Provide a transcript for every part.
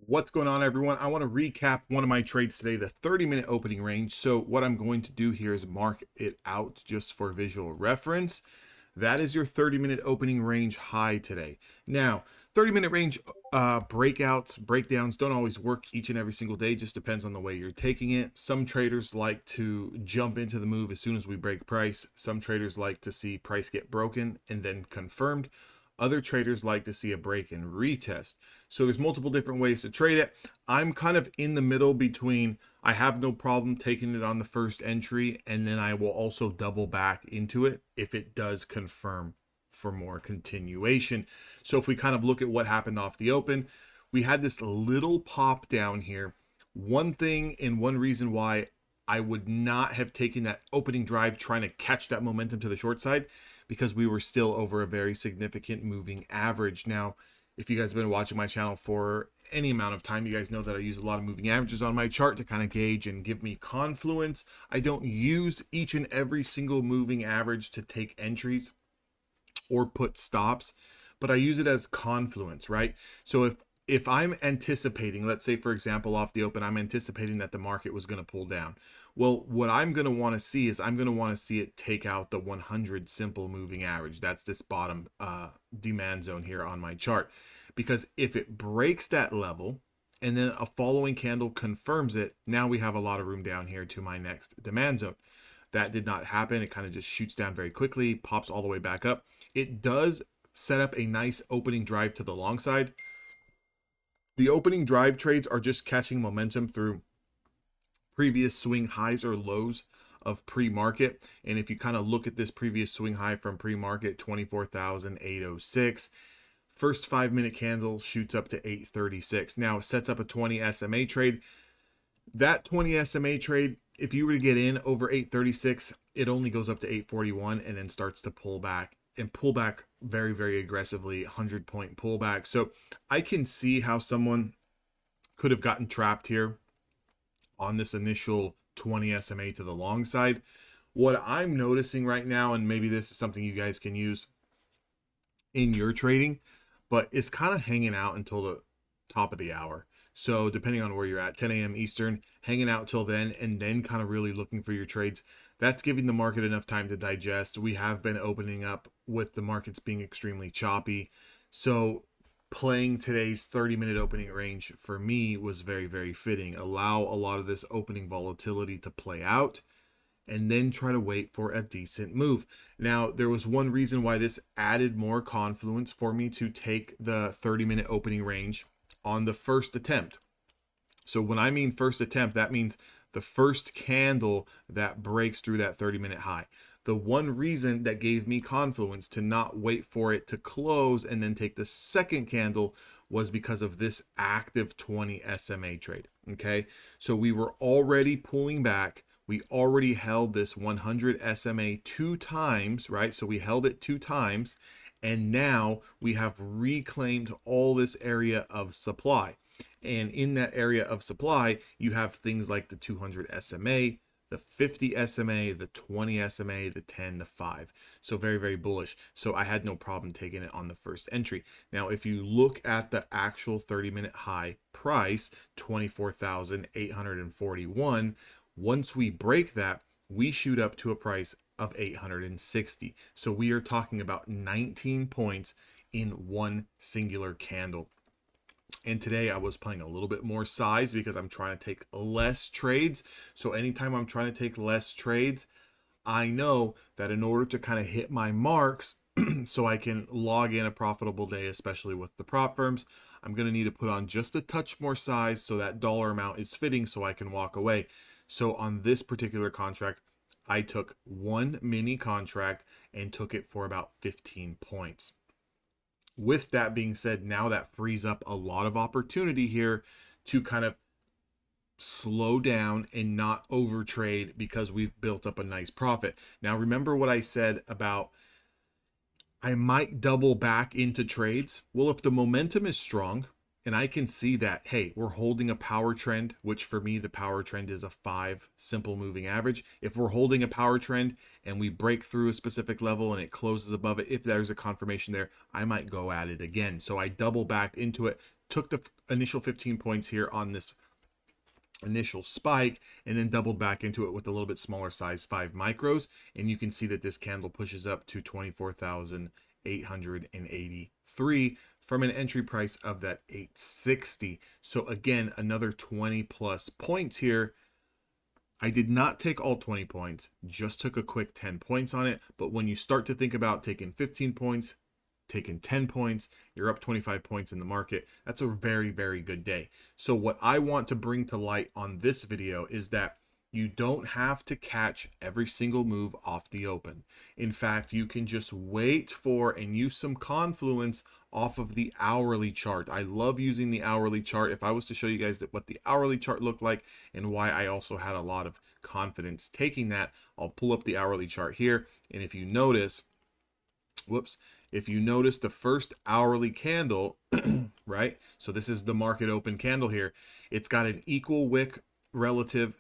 What's going on, everyone? I want to recap one of my trades today, the 30-minute opening range. So what I'm going to do here is mark it out just for visual reference. That is your 30-minute opening range high today. Now, 30-minute range breakdowns don't always work each and every single day. Just depends on the way you're taking it. Some traders like to jump into the move as soon as we break price. Some traders like to see price get broken and then confirmed. Other traders like to see a break and retest. So there's multiple different ways to trade it. I'm kind of in the middle between I have no problem taking it on the first entry, and then I will also double back into it if it does confirm for more continuation. So if we kind of look at what happened off the open, we had this little pop down here. One thing and one reason why I would not have taken that opening drive trying to catch that momentum to the short side, because we were still over a very significant moving average. Now, if you guys have been watching my channel for any amount of time, you guys know that I use a lot of moving averages on my chart to kind of gauge and give me confluence. I don't use each and every single moving average to take entries or put stops, but I use it as confluence, right? So if I'm anticipating, let's say for example off the open, I'm anticipating that the market was going to pull down. Well, what I'm going to want to see is I'm going to want to see it take out the 100 simple moving average. That's this bottom demand zone here on my chart. Because if it breaks that level and then a following candle confirms it, now we have a lot of room down here to my next demand zone. That did not happen. It kind of just shoots down very quickly, pops all the way back up. It does set up a nice opening drive to the long side. The opening drive trades are just catching momentum through previous swing highs or lows of pre-market. And if you kind of look at this previous swing high from pre-market, 24,806, first 5-minute candle shoots up to 836. Now it sets up a 20 SMA trade. That 20 SMA trade, if you were to get in over 836, it only goes up to 841 and then starts to pull back and pull back very, very aggressively, 100-point pullback. So I can see how someone could have gotten trapped here on this initial 20 SMA to the long side. What I'm noticing right now, and maybe this is something you guys can use in your trading, but it's kind of hanging out until the top of the hour. So depending on where you're at, 10 a.m. Eastern, hanging out till then, and then kind of really looking for your trades. That's giving the market enough time to digest. We have been opening up with the markets being extremely choppy. So playing today's 30-minute opening range for me was very, very fitting. Allow a lot of this opening volatility to play out and then try to wait for a decent move. Now, there was one reason why this added more confluence for me to take the 30-minute opening range on the first attempt. So when I mean first attempt, that means the first candle that breaks through that 30-minute high. The one reason that gave me confluence to not wait for it to close and then take the second candle was because of this active 20 SMA trade. Okay, so we were already pulling back. We already held this 100 SMA 2 times, right? So we held it 2 times, and now we have reclaimed all this area of supply. And in that area of supply, you have things like the 200 SMA, the 50 SMA, the 20 SMA, the 10, the 5. So very, very bullish. So I had no problem taking it on the first entry. Now, if you look at the actual 30-minute high price, 24,841, once we break that, we shoot up to a price of 860. So we are talking about 19 points in one singular candle. And today I was playing a little bit more size because I'm trying to take less trades. So anytime I'm trying to take less trades, I know that in order to kind of hit my marks so I can log in a profitable day, especially with the prop firms, I'm going to need to put on just a touch more size so that dollar amount is fitting so I can walk away. So on this particular contract, I took one mini contract and took it for about 15 points. With that being said, now that frees up a lot of opportunity here to kind of slow down and not overtrade because we've built up a nice profit. Now, remember what I said about I might double back into trades? Well, if the momentum is strong and I can see that, hey, we're holding a power trend, which for me, the power trend is a 5 simple moving average. If we're holding a power trend and we break through a specific level and it closes above it, if there's a confirmation there, I might go at it again. So I double back into it, took the initial 15 points here on this initial spike and then doubled back into it with a little bit smaller size 5 micros, and you can see that this candle pushes up to 24,883 from an entry price of that 860. So again, another 20 plus points here. I did not take all 20 points, just took a quick 10 points on it. But when you start to think about taking 15 points, taking 10 points, you're up 25 points in the market. That's a very, very good day. So what I want to bring to light on this video is that you don't have to catch every single move off the open. In fact, you can just wait for and use some confluence off of the hourly chart. I love using the hourly chart. If I was to show you guys what the hourly chart looked like and why I also had a lot of confidence taking that, I'll pull up the hourly chart here. And if you notice, if you notice the first hourly candle, right? So this is the market open candle here. It's got an equal wick relatively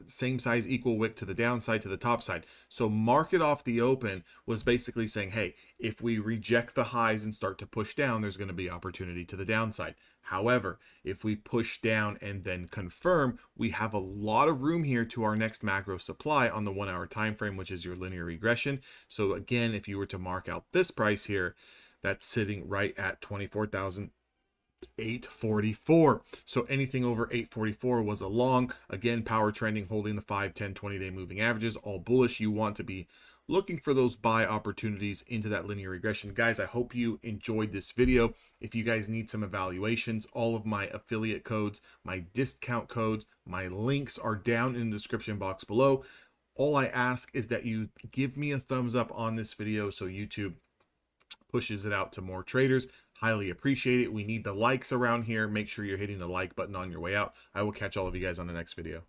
same size equal wick to the downside to the top side. So market off the open was basically saying, hey, if we reject the highs and start to push down, there's going to be opportunity to the downside. However, if we push down and then confirm, we have a lot of room here to our next macro supply on the 1 hour time frame, which is your linear regression. So again, if you were to mark out this price here, that's sitting right at 24,844. So anything over 844 was a long. Again, power trending, holding the 5, 10, 20-day moving averages, all bullish. You want to be looking for those buy opportunities into that linear regression. Guys, I hope you enjoyed this video. If you guys need some evaluations, all of my affiliate codes, my discount codes, my links are down in the description box below. All I ask is that you give me a thumbs up on this video so YouTube pushes it out to more traders. Highly appreciate it. We need the likes around here. Make sure you're hitting the like button on your way out. I will catch all of you guys on the next video.